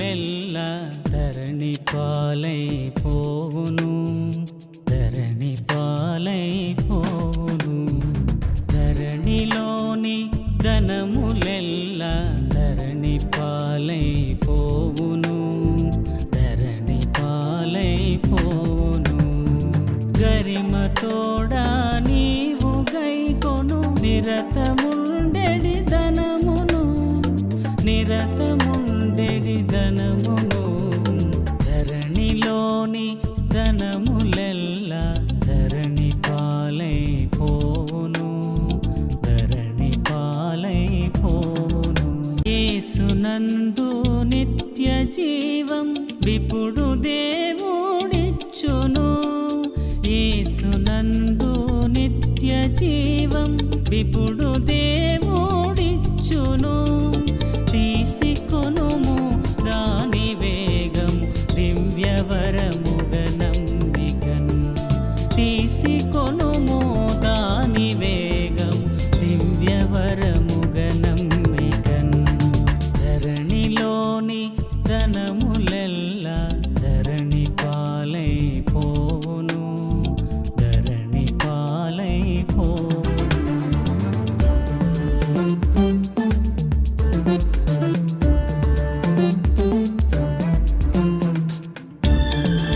ధనములెల్లా ధరణి పాలైపోవును, ధరణి పాలైపోవును. ధరణిలోని ధనములెల్లా ధరణి పాలైపోవును, ధరణి పాలైపోవును. గరిమతోడా నీవు గైకొను నిరతముండెడి ధనమును, నిరతముండెడి ధనమును. ధరణిలోని ధనములెల్లా ధరణి పాలైపోవును, ధరణి పాలైపోవును. యేసునందు నిత్య జీవం విపుడు దేవుడిచ్చును, యేసునందు నిత్య జీవం విపుడు